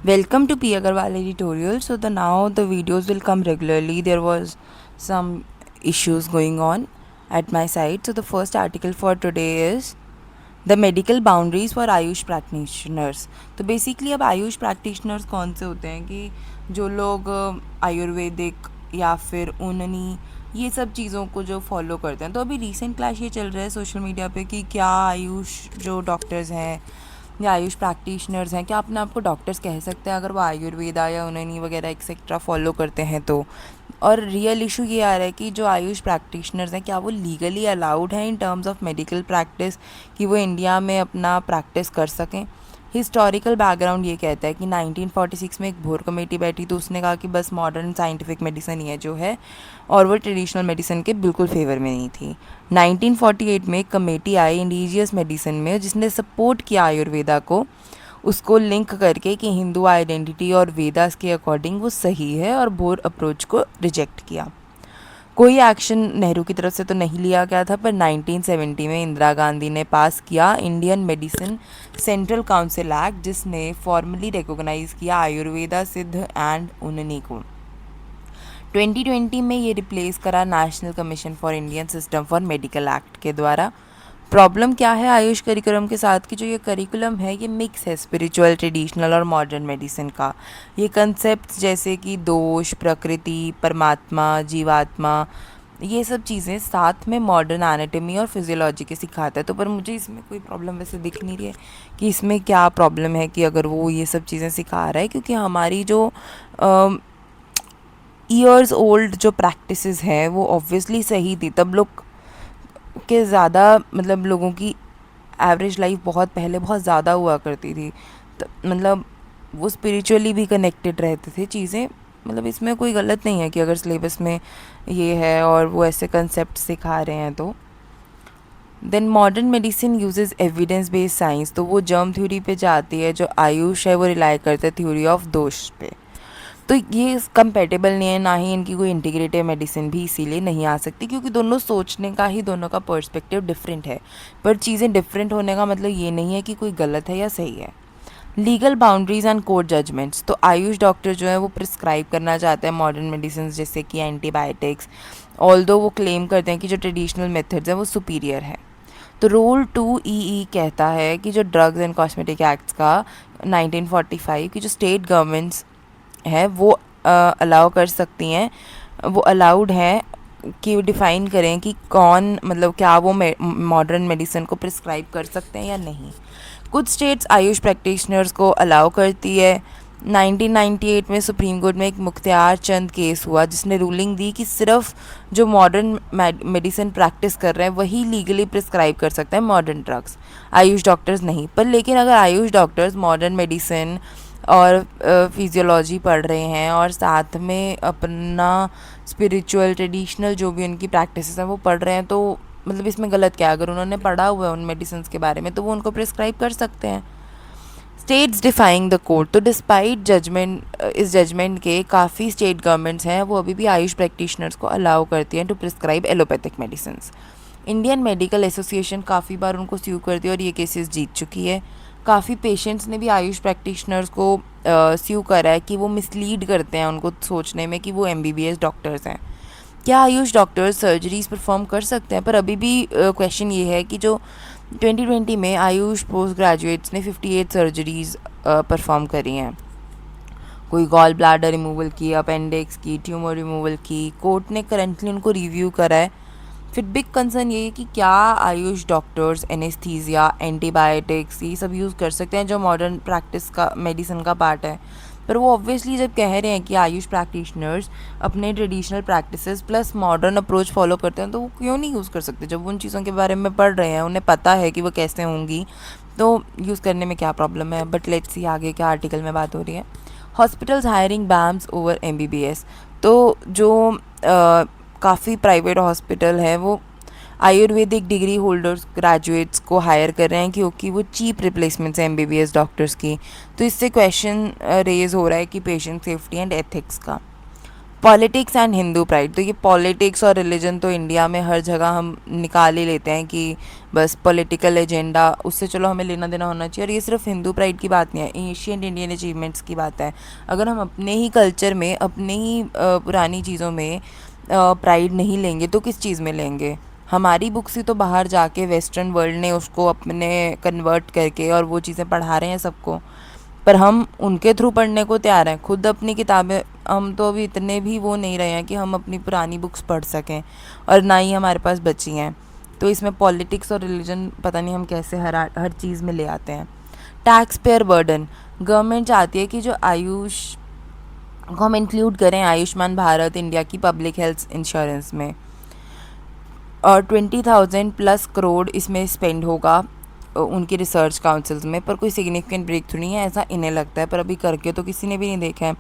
Welcome to P. Agarwal editorial. So now the videos will come regularly. There was some issues going on at my side. So the first article for today is the medical boundaries for Ayush practitioners. तो basically अब Ayush practitioners कौन से होते हैं कि जो लोग आयुर्वेदिक या फिर उन्नी ये सब चीज़ों को जो फॉलो करते हैं। तो अभी रिसेंट क्लैश ये चल रहा है सोशल मीडिया पे कि क्या आयुष जो डॉक्टर्स हैं या आयुष प्रैक्टिशनर्स हैं क्या अपने आप को डॉक्टर्स कह सकते हैं अगर वो आयुर्वेदा या उन्नी वगैरह एक्सेट्रा फॉलो करते हैं तो। और रियल इशू ये आ रहा है कि जो आयुष प्रैक्टिशनर्स हैं क्या वो लीगली अलाउड हैं in terms of medical practice कि वो इंडिया में अपना प्रैक्टिस कर सकें। हिस्टोरिकल बैकग्राउंड ये कहता है कि 1946 में एक भोर कमेटी बैठी तो उसने कहा कि बस मॉडर्न साइंटिफिक मेडिसिन ही है जो है, और वो ट्रेडिशनल मेडिसिन के बिल्कुल फेवर में नहीं थी। 1948 में एक कमेटी आई इंडिजियस मेडिसिन में जिसने सपोर्ट किया आयुर्वेदा को, उसको लिंक करके कि हिंदू आइडेंटिटी और वेदास के अकॉर्डिंग वो सही है, और भोर अप्रोच को रिजेक्ट किया। कोई एक्शन नेहरू की तरफ से तो नहीं लिया गया था, पर 1970 में इंदिरा गांधी ने पास किया Indian medicine central council act, जिसने फॉर्मली रिकॉग्नाइज किया आयुर्वेदा, सिद्ध एंड उन्नी को। 2020 में ये रिप्लेस करा national commission for Indian system for medical act के द्वारा। प्रॉब्लम क्या है आयुष करिकुलम के साथ कि जो ये करिकुलम है ये मिक्स है स्पिरिचुअल, ट्रेडिशनल और मॉडर्न मेडिसिन का। ये कंसेप्ट जैसे कि दोष, प्रकृति, परमात्मा, जीवात्मा, ये सब चीज़ें साथ में मॉडर्न एनाटॉमी और फिजियोलॉजी के सिखाता है। तो पर मुझे इसमें कोई प्रॉब्लम वैसे दिख नहीं रही है कि इसमें क्या प्रॉब्लम है कि अगर वो ये सब चीज़ें सिखा रहा है, क्योंकि हमारी जो ईयर्स ओल्ड जो प्रैक्टिसेस हैं वो ऑब्वियसली सही थी। तब लोग के ज़्यादा मतलब लोगों की एवरेज लाइफ बहुत पहले बहुत ज़्यादा हुआ करती थी, तो मतलब वो स्पिरिचुअली भी कनेक्टेड रहते थे चीज़ें। मतलब इसमें कोई गलत नहीं है कि अगर सिलेबस में ये है और वो ऐसे कंसेप्ट सिखा रहे हैं तो। Then modern medicine uses evidence based science, तो वो जर्म थ्योरी पे जाती है। जो आयुष है वो रिलाई करता है थ्योरी ऑफ दोष पे। तो ये कंपेटेबल नहीं है, ना ही इनकी कोई इंटीग्रेटिव मेडिसिन भी इसीलिए नहीं आ सकती, क्योंकि दोनों सोचने का ही दोनों का पर्सपेक्टिव डिफरेंट है। पर चीज़ें डिफरेंट होने का मतलब ये नहीं है कि कोई गलत है या सही है। Legal boundaries and court judgments, तो आयुष डॉक्टर जो है वो प्रिस्क्राइब करना चाहते हैं मॉडर्न मेडिसिन जैसे कि एंटीबायोटिक्स, ऑल्दो वो क्लेम करते हैं कि जो ट्रेडिशनल मेथड्स हैं वो सुपीरियर है। तो रूल 2EE कहता है कि जो ड्रग्स एंड कॉस्मेटिक एक्ट्स का 1945 की जो स्टेट गवर्नमेंट्स है वो अलाउ कर सकती हैं, वो अलाउड हैं कि डिफ़ाइन करें कि कौन मतलब क्या वो मॉडर्न मेडिसिन को प्रिस्क्राइब कर सकते हैं या नहीं। कुछ स्टेट्स आयुष प्रैक्टिशनर्स को अलाउ करती है। 1998 में सुप्रीम कोर्ट में एक मुख्तियार चंद केस हुआ जिसने रूलिंग दी कि सिर्फ जो मॉडर्न मेडिसिन प्रैक्टिस कर रहे हैं वही लीगली प्रिस्क्राइब कर सकते हैं मॉडर्न ड्रग्स, आयुष डॉक्टर्स नहीं। पर लेकिन अगर आयुष डॉक्टर्स मॉडर्न मेडिसिन और फिजियोलॉजी पढ़ रहे हैं और साथ में अपना स्पिरिचुअल, ट्रेडिशनल जो भी उनकी प्रैक्टिसेस हैं वो पढ़ रहे हैं, तो मतलब इसमें गलत क्या है? अगर उन्होंने पढ़ा हुआ है उन मेडिसिन के बारे में तो वो उनको प्रिस्क्राइब कर सकते हैं। स्टेट्स डिफाइंग द कोड, तो डिस्पाइट जजमेंट इस जजमेंट के काफ़ी स्टेट गवर्नमेंट्स हैं वो अभी भी आयुष प्रैक्टिशनर्स को अलाउ करती हैं to prescribe allopathic medicine. Indian medical association काफ़ी बार उनको स्यू करती है और ये केसेस जीत चुकी है। काफ़ी पेशेंट्स ने भी आयुष प्रैक्टिशनर्स को स्यू करा है कि वो मिसलीड करते हैं उनको सोचने में कि वो MBBS डॉक्टर्स हैं। क्या आयुष डॉक्टर्स सर्जरीज परफॉर्म कर सकते हैं? पर अभी भी क्वेश्चन ये है कि जो 2020 में आयुष पोस्ट ग्रेजुएट्स ने 58 सर्जरीज परफॉर्म करी हैं। कोई गॉल ब्लैडर रिमूवल की, अपेंडिक्स की, ट्यूमर रिमूवल की। कोर्ट ने करंटली उनको रिव्यू करा है। फिर बिग कंसर्न ये है कि क्या आयुष डॉक्टर्स एनेस्थीसिया, एंटीबायोटिक्स ये सब यूज़ कर सकते हैं जो मॉडर्न प्रैक्टिस का मेडिसिन का पार्ट है? पर वो ऑब्वियसली जब कह रहे हैं कि आयुष प्रैक्टिशनर्स अपने traditional practices plus modern approach follow करते हैं, तो वो क्यों नहीं यूज़ कर सकते? जब वो उन चीज़ों के बारे में पढ़ रहे हैं, उन्हें पता है कि वो कैसे होंगी, तो यूज़ करने में क्या प्रॉब्लम है? बट लेट्स सी आगे क्या आर्टिकल में बात हो रही है। Hospitals hiring BAMS over MBBS, तो जो काफ़ी प्राइवेट हॉस्पिटल है वो आयुर्वेदिक डिग्री होल्डर्स ग्रेजुएट्स को हायर कर रहे हैं क्योंकि वो चीप रिप्लेसमेंट्स हैं MBBS डॉक्टर्स की। तो इससे क्वेश्चन रेज हो रहा है कि पेशेंट सेफ्टी एंड एथिक्स का। पॉलिटिक्स एंड हिंदू प्राइड, तो ये पॉलिटिक्स और रिलीजन तो इंडिया में हर जगह हम निकाल ही लेते हैं कि बस पॉलिटिकल एजेंडा, उससे चलो हमें लेना देना होना चाहिए। और ये सिर्फ हिंदू प्राइड की बात नहीं है, एशियन इंडियन अचीवमेंट्स की बात है। अगर हम अपने ही कल्चर में, अपने ही पुरानी चीज़ों में प्राइड नहीं लेंगे तो किस चीज़ में लेंगे? हमारी बुक्स ही तो बाहर जाके वेस्टर्न वर्ल्ड ने उसको अपने कन्वर्ट करके और वो चीज़ें पढ़ा रहे हैं सबको, पर हम उनके थ्रू पढ़ने को तैयार हैं। खुद अपनी किताबें, हम तो अभी इतने भी वो नहीं रहे हैं कि हम अपनी पुरानी बुक्स पढ़ सकें, और ना ही हमारे पास बची हैं। तो इसमें पॉलिटिक्स और रिलीजन पता नहीं हम कैसे हर चीज़ में ले आते हैं। टैक्स पेयर बर्डन, गवर्नमेंट चाहती है कि जो आयुष को हम इंक्लूड करें आयुष्मान भारत इंडिया की पब्लिक हेल्थ इंश्योरेंस में, और 20,000+ करोड़ इसमें स्पेंड होगा उनकी रिसर्च काउंसिल्स में, पर कोई सिग्निफिकेंट ब्रेक थ्रू नहीं है ऐसा इन्हें लगता है, पर अभी करके तो किसी ने भी नहीं देखा है।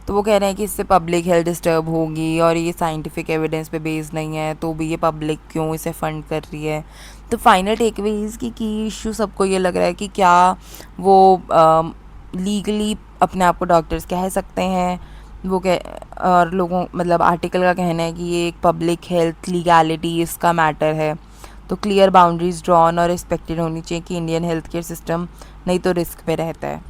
तो वो कह रहे हैं कि इससे पब्लिक हेल्थ डिस्टर्ब होगी और ये साइंटिफिक एविडेंस पे बेस्ड नहीं है, तो भी ये पब्लिक क्यों इसे फंड कर रही है। तो फाइनल टेकअवे इसकी की इशू सबको ये लग रहा है कि क्या वो लीगली अपने आप को डॉक्टर्स कह सकते हैं, वो कह, और लोगों मतलब आर्टिकल का कहना है कि ये एक पब्लिक हेल्थ लीगैलिटी इसका मैटर है। तो क्लियर बाउंड्रीज ड्रॉन और रिस्पेक्टेड होनी चाहिए कि इंडियन हेल्थ केयर सिस्टम नहीं तो रिस्क में रहता है।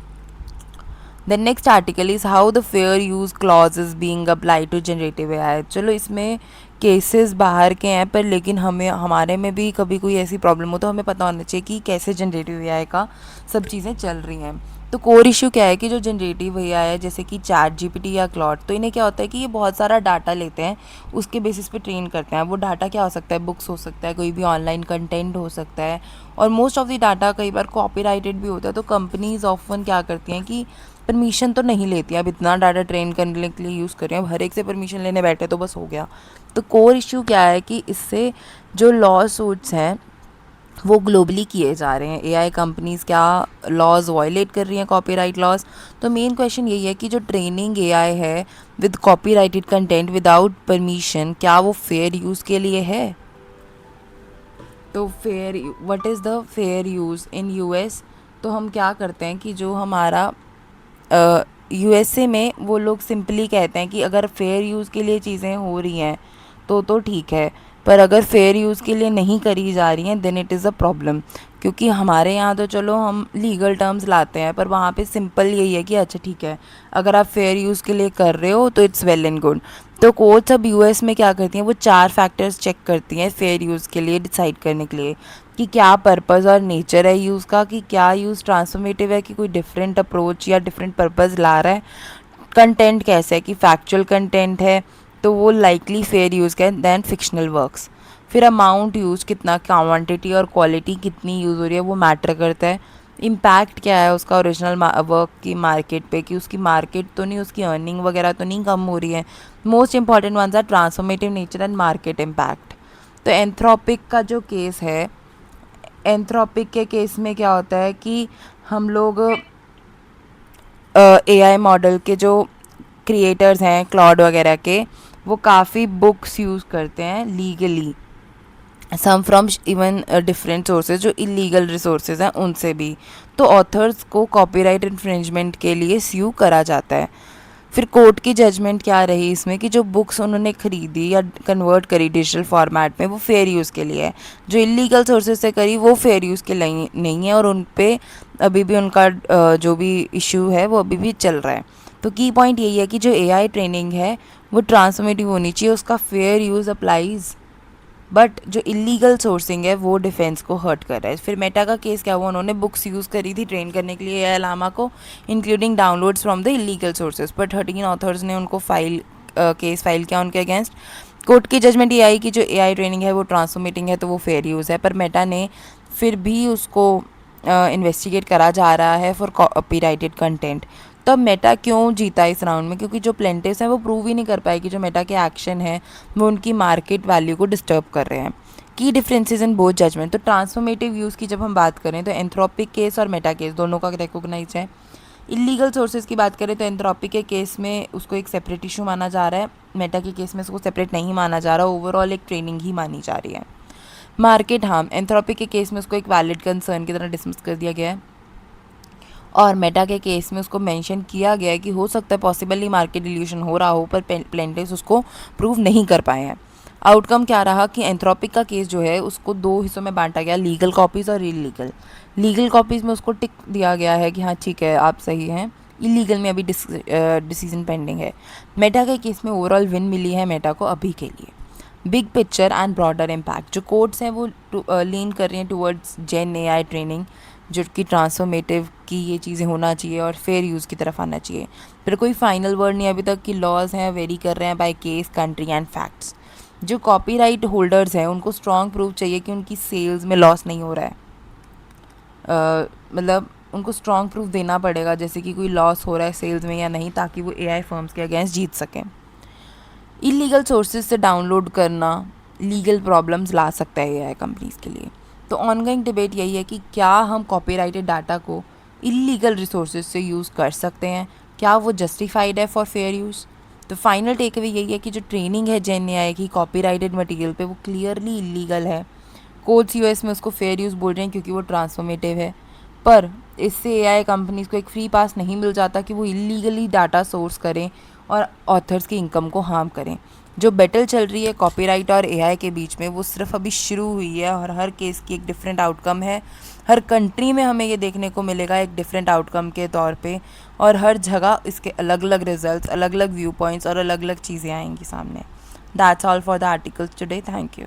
The next article is how the fair use clause is being apply to generative AI. चलो इसमें केसेस बाहर के हैं, पर लेकिन हमें हमारे में भी कभी कोई ऐसी प्रॉब्लम हो तो हमें पता होना चाहिए कि कैसे जनरेटिव एआई का सब चीज़ें चल रही हैं। तो कोर इशू क्या है कि जो जनरेटिव एआई है जैसे कि चैट जीपीटी या क्लॉड, तो इन्हें क्या होता है कि ये बहुत सारा डाटा लेते हैं, उसके बेसिस पे ट्रेन करते हैं। वो डाटा क्या हो सकता है? बुक्स हो सकता है, कोई भी ऑनलाइन कंटेंट हो सकता है, और मोस्ट ऑफ द डाटा कई बार कॉपीराइटेड भी होता है। तो कंपनीज ऑफन क्या करती हैं कि परमिशन तो नहीं लेती, अब इतना डाटा ट्रेन करने के लिए यूज़ कर रहे हैं, अब हर एक से परमिशन लेने बैठे तो बस हो गया। तो कोर इशू क्या है कि इससे जो लॉ सूट्स हैं वो ग्लोबली किए जा रहे हैं। एआई कंपनीज क्या लॉज वायलेट कर रही हैं, कॉपीराइट लॉज। तो मेन क्वेश्चन यही है कि जो ट्रेनिंग एआई है with copyrighted content without permission, क्या वो फेयर यूज़ के लिए है? तो fair, what is the fair use in US? तो हम क्या करते हैं कि जो हमारा यूएसए में वो लोग सिंपली कहते हैं कि अगर फेयर यूज़ के लिए चीज़ें हो रही हैं तो ठीक है, पर अगर फेयर यूज़ के लिए नहीं करी जा रही हैं then it is a problem. क्योंकि हमारे यहाँ तो चलो हम लीगल टर्म्स लाते हैं, पर वहाँ पे सिंपल यही है कि अच्छा ठीक है, अगर आप फेयर यूज़ के लिए कर रहे हो तो इट्स वेल एंड गुड। तो कोर्ट्स अब यूएस में क्या करती हैं, वो 4 फैक्टर्स चेक करती हैं फेयर यूज़ के लिए डिसाइड करने के लिए कि क्या पर्पज़ और नेचर है यूज़ का, कि क्या यूज़ ट्रांसफॉर्मेटिव है, कि कोई डिफरेंट अप्रोच या डिफरेंट पर्पज़ ला रहा है, कंटेंट कैसे है कि फैक्चुअल कंटेंट है तो वो लाइकली फेयर यूज़ का है दैन फिक्शनल वर्क्स। फिर अमाउंट यूज़ कितना, क्वांटिटी और क्वालिटी कितनी यूज़ हो रही है वो मैटर करता है। इम्पैक्ट क्या है उसका ओरिजिनल वर्क की मार्केट पे, कि उसकी मार्केट तो नहीं, उसकी अर्निंग वगैरह तो नहीं कम हो रही है। Most important ones are transformative nature and market impact. तो एंथ्रोपिक का जो केस है, एंथ्रोपिक के केस में क्या होता है कि हम लोग एआई मॉडल के जो क्रिएटर्स हैं क्लाउड वगैरह के, वो काफ़ी बुक्स यूज़ करते हैं legally, some from even different sources, जो इलीगल रिसोर्सेज हैं उनसे भी। तो ऑथर्स को कॉपीराइट इन्फ्रिंजमेंट के लिए स्यू करा जाता है। फिर कोर्ट की जजमेंट क्या रही इसमें कि जो बुक्स उन्होंने खरीदी या कन्वर्ट करी डिजिटल फॉर्मेट में वो फेयर यूज़ के लिए है, जो इलीगल सोर्सेज से करी वो फेयर यूज़ के लिए नहीं है, और उन पे अभी भी उनका जो भी इशू है वो अभी भी चल रहा है। तो की पॉइंट यही है कि जो एआई ट्रेनिंग है वो ट्रांसफॉर्मेटिव होनी चाहिए, उसका फेयर यूज़ अप्लाइज, बट जो इलीगल सोर्सिंग है वो डिफेंस को हर्ट कर रहा है। फिर मेटा का केस क्या हुआ, उन्होंने बुक्स यूज़ करी थी ट्रेन करने के लिए एआई लामा को, including downloads from the illegal sources, पर 13 ऑथर्स ने उनको केस फाइल किया उनके अगेंस्ट। कोर्ट की जजमेंट ये आई कि जो एआई ट्रेनिंग है वो ट्रांसफॉर्मेटिंग है तो वो फेयर यूज़ है, पर मेटा ने फिर भी उसको इन्वेस्टिगेट करा जा रहा है फॉर कॉपीराइटेड कंटेंट। तो अब मेटा क्यों जीता इस राउंड में? क्योंकि जो प्लेंटिव्स हैं वो प्रूव ही नहीं कर पाए कि जो मेटा के एक्शन है वो उनकी मार्केट वैल्यू को डिस्टर्ब कर रहे हैं। की डिफरेंसेस इन बोथ जजमेंट। तो ट्रांसफॉर्मेटिव यूज़ की जब हम बात करें तो एंथ्रोपिक केस और मेटा केस दोनों का रिकॉग्नाइज है। इलीगल सोर्सेज की बात करें तो एंथ्रोपिक के केस में उसको एक सेपरेट इशू माना जा रहा है, मेटा के केस में उसको सेपरेट नहीं माना जा रहा, ओवरऑल एक ट्रेनिंग ही मानी जा रही है। मार्केट हार्म, एंथ्रोपिक के केस में उसको एक वैलिड कंसर्न की तरह डिसमिस कर दिया गया है, और मेटा के केस में उसको मेंशन किया गया है कि हो सकता है पॉसिबली मार्केट डिल्यूशन हो रहा हो, पर प्लेंटिफ्स उसको प्रूव नहीं कर पाए हैं। आउटकम क्या रहा कि एंथ्रोपिक का केस जो है उसको दो हिस्सों में बांटा गया, लीगल कॉपीज़ और इलीगल। लीगल कॉपीज़ में उसको टिक दिया गया है कि हाँ ठीक है आप सही हैं, इलीगल में अभी डिसीजन पेंडिंग है। मेटा के केस में ओवरऑल विन मिली है मेटा को अभी के लिए। Big picture and broader impact, जो कोड्स हैं वो लीन कर रही हैं टुवर्ड्स जेन एआई ट्रेनिंग, जो कि ट्रांसफॉर्मेटिव की ये चीज़ें होना चाहिए और फेयर यूज़ की तरफ आना चाहिए। फिर कोई फाइनल वर्ड नहीं अभी तक कि लॉज हैं वेरी कर रहे हैं by case, country and facts. जो कॉपीराइट होल्डर्स हैं उनको स्ट्रॉन्ग प्रूफ चाहिए कि उनकी सेल्स में लॉस नहीं हो रहा है। मतलब उनको स्ट्रॉन्ग प्रूफ देना पड़ेगा, जैसे कि कोई लॉस हो रहा है सेल्स में या नहीं, ताकि वो एआई फर्म्स के अगेंस्ट जीत सकें। इलीगल सोर्सेज से डाउनलोड करना लीगल प्रॉब्लम्स ला सकता है एआई कंपनीज़ के लिए। तो ऑनगोइंग डिबेट यही है कि क्या हम कॉपीराइटेड डाटा को इलीगल रिसोर्सेज से यूज़ कर सकते हैं, क्या वो जस्टिफाइड है फॉर फेयर यूज़। तो फाइनल टेक अवे यही है कि जो ट्रेनिंग है जेन एआई की कॉपीराइटेड मटेरियल पे वो क्लियरली इलीगल है। कोड्स यूएस में उसको फेयर यूज़ बोल रहे हैं क्योंकि वो ट्रांसफॉर्मेटिव है, पर इससे एआई कंपनीज़ को एक फ्री पास नहीं मिल जाता कि वो इलीगली डाटा सोर्स करें और ऑथर्स की इनकम को हार्म करें। जो बैटल चल रही है कॉपीराइट और एआई के बीच में वो सिर्फ अभी शुरू हुई है और हर केस की एक डिफरेंट आउटकम है। हर कंट्री में हमें ये देखने को मिलेगा एक डिफरेंट आउटकम के तौर पे, और हर जगह इसके अलग अलग रिजल्ट्स, अलग अलग व्यू पॉइंट्स और अलग अलग चीज़ें आएंगी सामने। That's all for the articles today. Thank you.